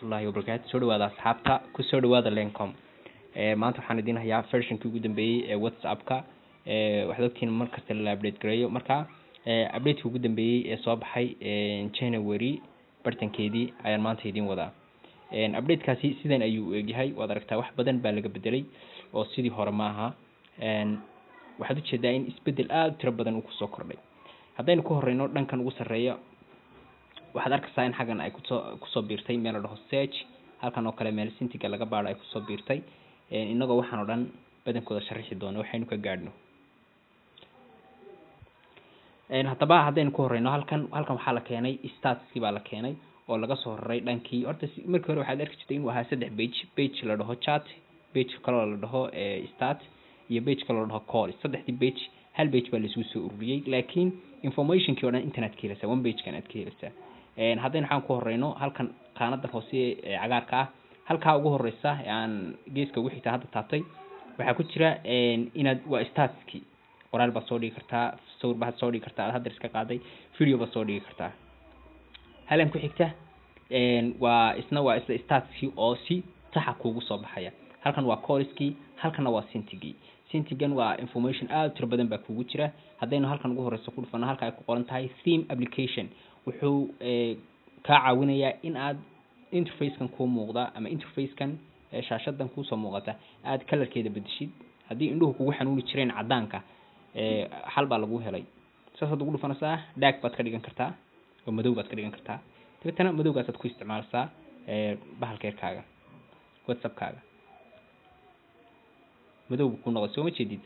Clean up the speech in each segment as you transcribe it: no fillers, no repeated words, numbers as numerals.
waraxmatullaahi wabarakaatu. Soo dhawaada asxaabta, ku soo dhawaada Lencom. Maanta waxaan idin hayaa version-kii ugu dambeeyay ee WhatsApp-ka. Waxaad ogtiin markasta la update gareeyo. Marka update-kii ugu dambeeyay ee soo baxay January bartankeedii ayaan maanta idin wadaa. Update-kaasi sidan ayuu u egyahay. Waad aragtaa wax badan baa laga bedelay oo sidii hore ma aha. Waxaad u jeedaa in isbedel aad tiro badan uu ku soo kordhay. haddaynu ku horeyno dhankan ugu sarreeya waxaad arkaysaa in xagan ay kusoo biirtay meel la dhaho search, halkan oo kale meel sintiga laga baaro ay kusoo biirtay. Inagoo waxaan oo dhan badankooda sharixi doono waxaynu ka gaadhno. Haddaba haddaynu ku horeyno halkan waxaa la keenay statskii baa la keenay oo laga soo raray dhankii. Horta markii hore waxaad arki jirtay inuu ahaa 3 page la dhaho chat, page kale la dhaho start iyo page kale la dhaho call. saddexdii page hal page baa la isugu soo ururiyay, laakiin information-kii oo dhan internet ka helaysaa, one page kan aad ka helaysaa. haddaynu waxaan ku horeyno halkan qaanada hoose ee cagaarka ah, halkaa ugu horeysa aan geeska ugu xigta hadda taabtay waxaa ku jira inaad waa statskii. qoraal baad soo dhigi kartaa, sawir baad soo dhigi kartaa, hadda iska qaaday video baad soo dhigi kartaa. halan ku xigta waa isla statskii oo si sax ah kuugu soo baxaya. halkan waa callskii, halkanna waa sintigii. sintigan waa information aad tiro badan baa kuugu jira. haddaynu halkan ugu horeyso ku dhufano halka ay ku qoran tahay theme application, wuxuu kaa caawinayaa in aad interface-kan kuu muuqda ama interface-kan shaashadan kuusoo muuqata aad colorkeeda bedeshid. haddii indhuhu kugu xanuuni jireen cadaanka xal baa lagu helay. saasaad ugu dhufanaysaa, dark baad ka dhigan kartaa oo madow baad ka dhigan kartaa. dabeetana madowgaasaad ku isticmaalaysaa bahalkeerkaaga WhatsApp-kaaga madow ku noqdo, soo ma jeedid.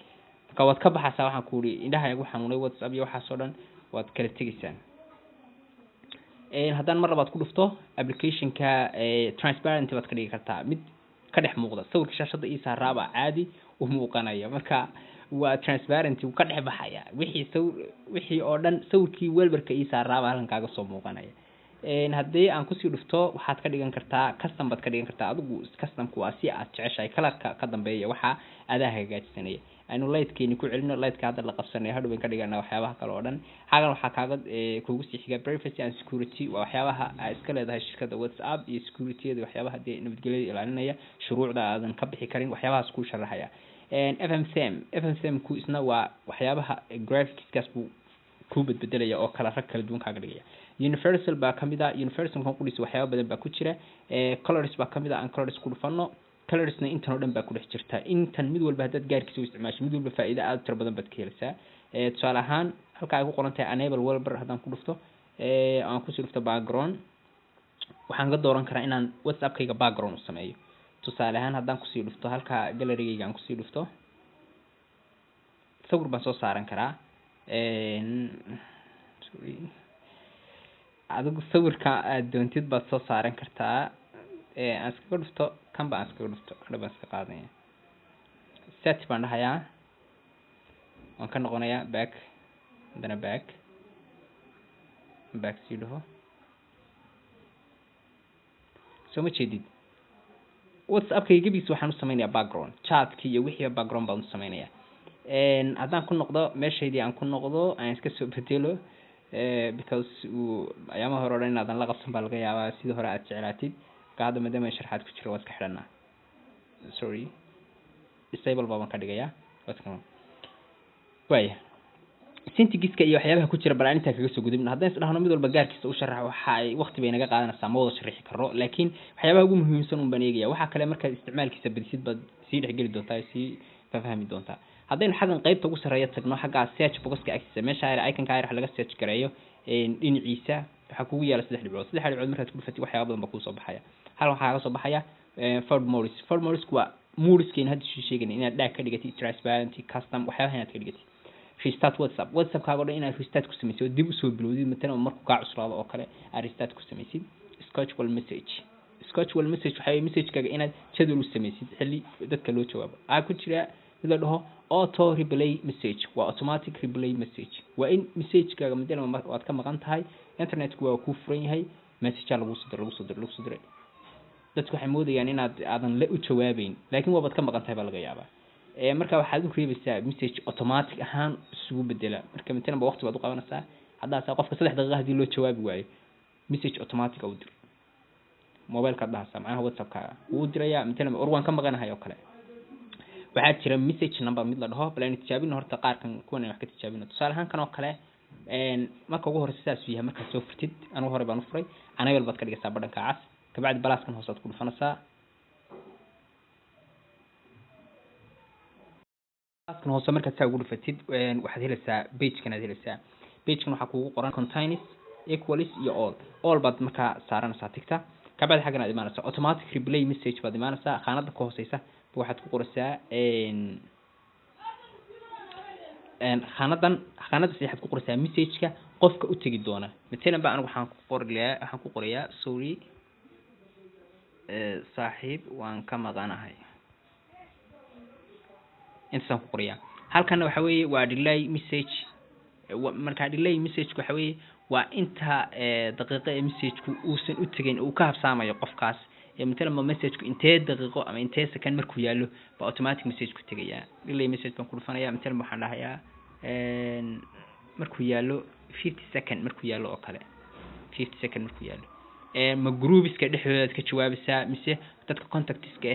marka waad ka baxaysaa, waxaan ku yiri indhaha igu xanuunay WhatsApp iyo waxaas oo dhan waad kala tegaysaan. haddaan mar labaad ku dhufto application-ka transparent baad ka dhigi kartaa, mid ka dhex muuqda. sawirka shaashada ii saaraaba caadi u muuqanaya, marka waa transparent, uu ka dhex baxaya wixii oo dhan. sawirkii welbarka ii saaraaba halkan kaaga soo muuqanaya. haddii aan kusii dhufto waxaad ka dhigan kartaa custom baad ka dhigan kartaa. adigu customku waa si aad jeceshahay kalarka ka dambeeya waxa adaa hagaajisanaya. aynu lightkeeni ku celino, lightka hadda la qabsanay hadhow bayn ka dhiganaa waxyaabaha kale oo dhan. xagan waxaa kaaga kuugu sii xiga privacy and security, waa waxyaabaha ay iska leedahay shirkadda WhatsApp iyo security-da, waxyaabaha dee nabadgelyada ilaalinaya, shuruucda aadan ka bixi karin, waxyaabahaas kuu sharaxaya. FMCM ku isna waa waxyaabaha graphics-kaas buu ku bedbedelaya oo kala rag kala duwan kaaga dhigaya. Universal baa kamid ah, universal kan qudhiis waxyaabo badan baa ku jira. Colors baa kamid ah, aan colors ku dhufano. colorsna intan oo dhan baa ku dhex jirta. intan mid walba haddaad gaarkiisa u isticmaasho mid walba faa'iido aad u tiro badan baad ka helaysaa. tusaale ahaan halka ay ku qoran tahay enable wallpaper haddaan ku dhufto aan kusii dhufto background, waxaan ka dooran karaa inaan WhatsApp-kayga background u sameeyo. tusaale ahaan haddaan kusii dhufto halka gallery-gayga aan kusii dhufto sawir baan soo saaran karaa. adigu sawirka aad doontid baad soo saaran kartaa. aan iskaga dhufto kan baan iskaga dhufto hadha baan iska qaadanaya. set baan dhahayaa, waan ka noqonayaa back, haddana back sii dhaho. soo ma jeedid WhatsApp-kayga gebigiisa waxaan u sameynayaa background, chat-kii iyo wixii background baan u sameynayaa. haddaan ku noqdo meeshaydii aan ku noqdo aan iska soo bedelo because ayaamaha hore o dhan inaadan la qabsan baa laga yaabaa sidii hore aad jeclaatid. hadda maadaama sharxaad ku jiro waa iska xidhanaa, sorry disable baan ka dhigayaa. waaya syntax-ka iyo waxyaabaha ku jira bal aan intaa kaga soo gudubno. haddaan is dhahno mid walba gaarkiisa u sharax waxa ay waqti bay naga qaadanaysaa, ma wada sharixi karro, laakiin waxyaabaha ugu muhiimsan un baan eegaya. waxaa kale markaad isticmaalkiisa badisid baad sii dhexgeli doontaa, sii fahmi doontaa. haddaynu xaggan qaybta ugu sarreeya tagno, xaggaa search box-ka agtiisa meesha icon-ka wax laga search gareeyo dhinaciisa waxaa kugu yaala 3 dhibcood. 3 dhibcood markaad ku dhufatid waxyaabo badan baa kuu soo baxaya. hal waxaa ka soo baxaya forward modes. forward modes waa moodeskeena hadda sheegayna inaad dhaag ka dhigatid, transparent, custom, waxyaabaha inaad ka dhigatid. restart WhatsApp, WhatsApp-kaaga oo dhan inaad restart ku samaysid oo dib u soo bilowdid, matana markuu kaa cuslaado oo kale aad restart ku samaysid. schedule message waxaa weeye message-kaaga inaad jadwal u samaysid xilli dadka loo jawaabo. ku jira mid la dhaho auto replay message, waa automatic replay message. waa in message-kaaga madama waad ka maqan tahay, internet-ku waa kuu furan yahay, message lagu soo diray. dadku waxay moodayaan inaad aadan la u jawaabeyn, laakiin waabaad ka maqan tahay baa laga yaabaa. marka waxaad u reebaysaa message automatic ahaan isugu bedela. marka midna waqti baad u qabanaysaa, haddaas qofka 3 daqiiqo hadii loo jawaabi waayo message automatic u dir. mobile ka dhahaysaa macnaha WhatsApp-kaaga wuu dirayaa midna orwan ka maqanahay oo kale waxaa jira message number mid la dhaho bal tijaabin horta qaarkan kuwan wax ka tijaabino tusaale ahaan kan oo kale marka ugu horeysa sidaas yahay marka soo furtid anigu hore baan u furay anayl baad ka dhigaysaa badhanka cas ka bacdi balaskan hoos aad ku dhufanaysaa balaskan hoos marka aad ugu dhufatid waxaad helaysaa page-kan aad helaysaa page-kan waxa kugu qoran contains equals iyo all baad marka saaranaysaa tigta ka bacdi xaggan aad imaanaysaa automatic replay message baad imaanaysaa qaanada ka hooseysa waxaad ku qoraysaa khaanada saddexaad ku qoraysaa message-ka qofka u tagi doona midna baan anigu waxaan ku qorayaa sorry saaxiib waan ka maqanahay intaan ku qorayaa halkan waxa weeye waa delay message marka delay message waxa weeye waa inta daqiiqo ee message-ku uusan u tagin uu ka habsaamayo qofkaas مثلا ما message intee daqiiqo ama intee second markuu yaalo ba automatic message ku tagayaa delay message kan ku dhufanaya مثلا waxaan dhahayaa markuu yaalo 50 second markuu yaalo oo kale 50 second markuu yaalo ma groups-ka dhexdooda ka jawaabaysaa mise dadka contacts-ka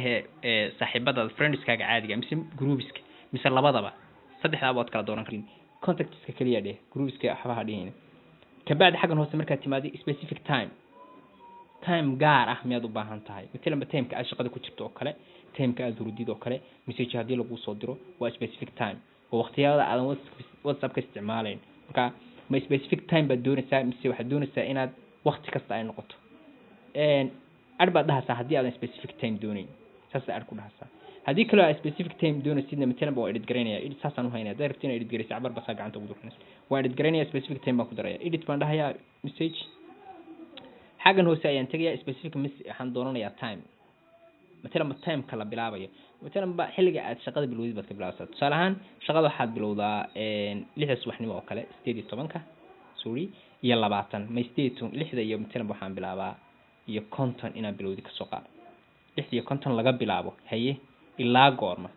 ee saaxiibada friends-kaaga caadiga mise groups-ka mise labadaba saddexdaaba waad kala dooran karin contacts-ka kaliya dheh groups-ka waxba dhihina ka bacdi xagan hoose marka timaado specific time gaar ah miyaad u baahan tahay midna time-ka aad shaqada ku jirto oo kale time-ka aad hurdid oo kale message hadii lagu soo diro waa specific time oo waqtiyada aad WhatsApp ka isticmaaleyn marka ma specific time baad doonaysaa mise waxaad doonaysaa inaad waqti kasta ay noqoto arba dhahaysaa hadii aad specific time doonayn saas aad ku dhahaysaa hadii kale aad specific time doonaysidna midna waa edit gareynaya edit saasan u haynaa directly edit gareysa cabar basa gacanta ugu duxnaysa waa edit gareynaya specific time baan ku daraya edit baan dhahayaa message xagan hoose ayaan tagayaa specific message waxaan doonanayaa time مثلا time kala bilaabayo مثلا ba xilliga aad shaqada bilowdid baad ka bilaabaysaa tusaale ahaan shaqada waxaad bilowdaa 6 subaxnimo oo kale 18 sorry iyo 20 ma 6 iyo مثلا waxaan bilaabaa iyo content inaan bilowdi ka soo qaado 6 iyo content laga bilaabo haye ilaa goorma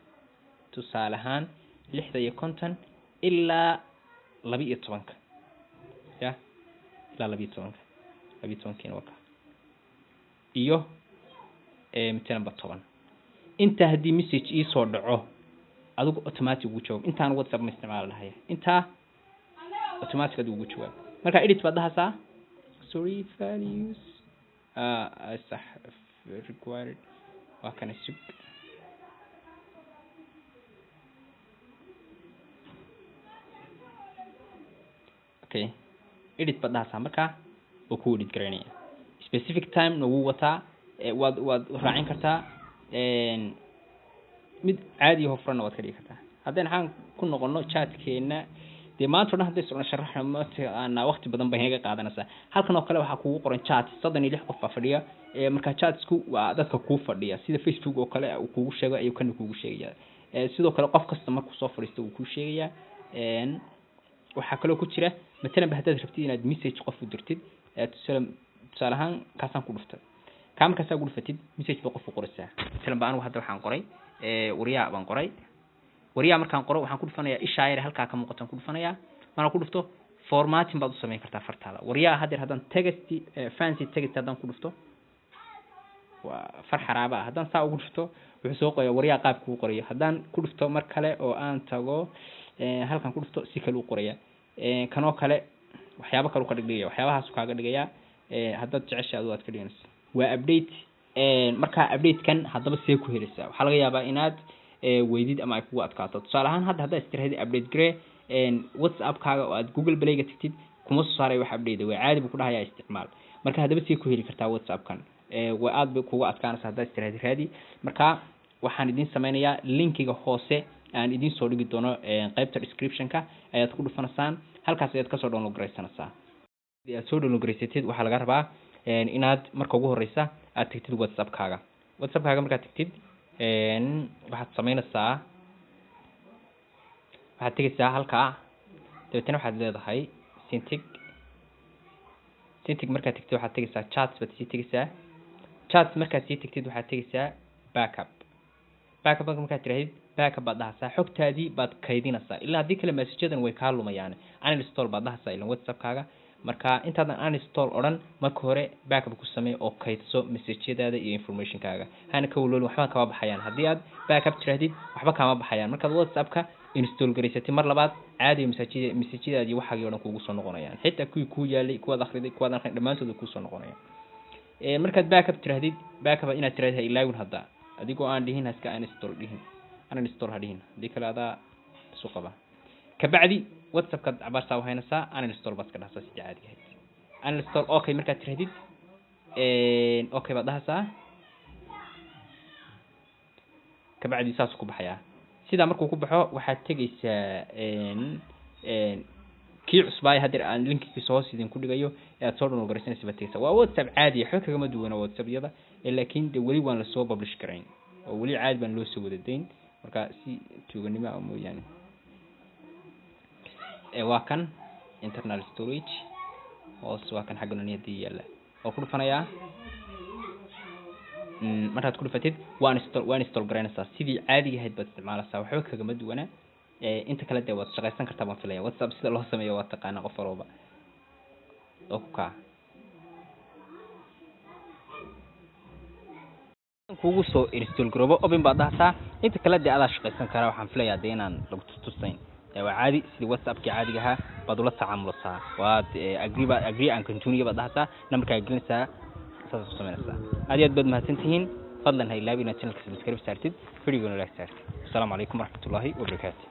tusaale ahaan 6 iyo content ilaa 12 ya ilaa 12 waka iyo مثلا بطبعا انت هدي مسج اي soo dhaco adigu automatic ugu jawaab intaan WhatsApp ma isticmaal lahayn inta automatic ugu jawaab marka edit baad dhahaysaa sorry values صح required waa kana sug okay edit baad dhahaysaa marka oo ku edit gareynaya specific time nagu wataa waad raacin kartaa mid caadi ah hofrana waad ka dhigi kartaa haddaan waxaan ku noqono chat-keena dee maanta dhan hadday soo sharaxna waqti badan bay naga qaadanaysaa halkan oo kale waxaa kugu qoran chat 36 qof baa fadhiya marka chat-ku waa dadka ku fadhiya sida Facebook oo kale uu kugu sheego ayuu kan kugu sheegaya sidoo kale qof kasta markuu soo fadhiisto uu ku sheegaya waxa kale ku jira مثلا haddaad rabtid inaad message qof u dirtid tusaale ahaan kaasaan ku dhuftay kaamka saa ugu dhufatid message ba qof u qoraysaa مثلا baan hadda waxaan qoray wariyaa baan qoray wariyaa markaan qoro waxaan ku dhufanayaa ishaayir halka ka muuqato ku dhufanayaa markaan ku dhufto formatting baad u sameyn kartaa fartaada wariyaa haddaan text fancy text haddaan ku dhufto waa farxaraaba haddaan saa ugu dhufto wuxuu soo qorayaa wariyaa qaab ku qorayo haddaan ku dhufto mar kale oo aan tago halkan ku dhufto si kale u qoraya kanoo kale waxyaabo kale u ka dhigaya waxyaabahaas kaaga dhigaya haddaad jeceshahay aad ka dhiganayso waa update marka update kan hadaba see ku helaysaa waxa laga yaabaa inaad weydid ama ay kugu adkaato tusaale ahaan hadda istiraahday update gare WhatsApp kaaga oo aad Google Play ga tagtid kuma soo saaray wax update way caadi buu ku dhahayaa isticmaal marka hadaba see ku heli kartaa WhatsApp kan way aad bay kugu adkaanaysaa hadda istiraahday raadi marka waxaan idin sameynayaa linkiga hoose aan idin soo dhigi doono qaybta description ka ayaad ku dhufanaysaan halkaas ayaad ka soo download gareysanaysaa aad soo download gareysatid waxa laga rabaa inaad marka ugu horeysa aad tagtid WhatsApp kaaga markaad tagtid waxaad sameynaysaa waxaad tagaysaa halka dabeetana waxaad leedahay syntax markaad tagtid waxaad tagaysaa chats baad sii tagaysaa chats markaad sii tagtid waxaad tagaysaa backup markaad tirahdid backup baad dhahaysaa xogtaadii baad kaydinaysaa ilaa haddii kale messageadan way kaa lumayaan uninstall baad dhahaysaa ilaa WhatsApp kaaga marka intaadan uninstall oran marka hore backup ku samee oo kaydso message-yadaada iyo information-kaaga hana ka waloolin waxba kama baxayaan haddii aad backup tirahdid waxba kama baxayaan markaad WhatsApp-ka install garaysatay mar labaad caadi message-yadaadii waxaagii oo dhan kuugu soo noqonayaan xitaa kuwii kuu yaalay kuwaad akhriday kuwaad akhrin dhammaantood kuu soo noqonayaan markaad backup tirahdid backup inaad tirahdid ilaawin hadda adigoo aan dhihin haska uninstall dhihin uninstall hadhihin hadii kale adaa isu qaba kabacdi WhatsApp-ka cabaartaa wahaynaysaa uninstall baad ka dhahaysaa si caadi ah uninstall okay markaad tirahdid okay baad dhahaysaa kabacdi saas ku baxaya sida markuu ku baxo waxaad tagaysaa kii cusbay hadir aan linkiisa hoos idin ku dhigayo ee aad soo download garaysanaysaa baad tagaysaa waa WhatsApp caadi ah xogta kama duwana WhatsApp-yada laakiin de wali waan la soo publish garayn oo wali caadi baan loo soo wada deyn marka si tuuganimo ah mooyaan waa kan internal storage hoos waa kan xaggan niyadii yaala oo ku dhufanaya markaad ku dhufatid waan install garaynaysaa sidii caadiga ahayd baad isticmaalaysaa waxba kagama duwana inta kale de waad shaqaysan kartaa baan filaya WhatsApp sida loo sameeyo waa taqaana qof walba oo ku ka kugu soo install garoobo open baad dhahtaa inta kale de aad shaqaysan karaa waxaan filayaa de inaan lagu tusayn waa caadi sidii WhatsApp-ka caadiga ah baad ula tacaamulaysaa waad agree and continue baad dhahtaa numberka gelinaysaa saas u sameynaysaa aad iyo aad baad mahadsantihiin fadlan ha ilaawina channelka subscribe saartid video-gana like saartid assalamu calaykum waraxmatullaahi wabarakaatuh